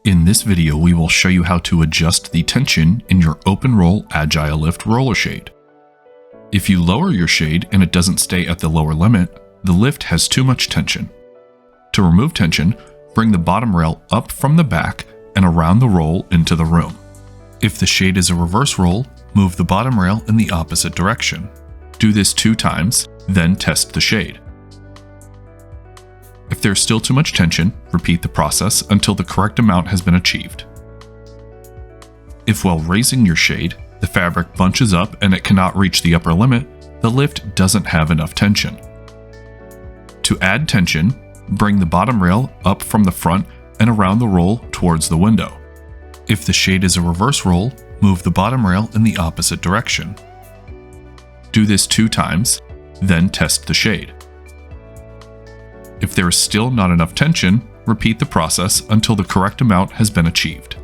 In this video, we will show you how to adjust the tension in your open roll Agile Lift roller shade. If you lower your shade and it doesn't stay at the lower limit, the lift has too much tension. To remove tension, bring the bottom rail up from the back and around the roll into the room. If the shade is a reverse roll, move the bottom rail in the opposite direction. Do this 2 times, then test the shade. If there's still too much tension, repeat the process until the correct amount has been achieved. If while raising your shade, the fabric bunches up and it cannot reach the upper limit, the lift doesn't have enough tension. To add tension, bring the bottom rail up from the front and around the roll towards the window. If the shade is a reverse roll, move the bottom rail in the opposite direction. Do this 2 times, then test the shade. If there is still not enough tension, repeat the process until the correct amount has been achieved.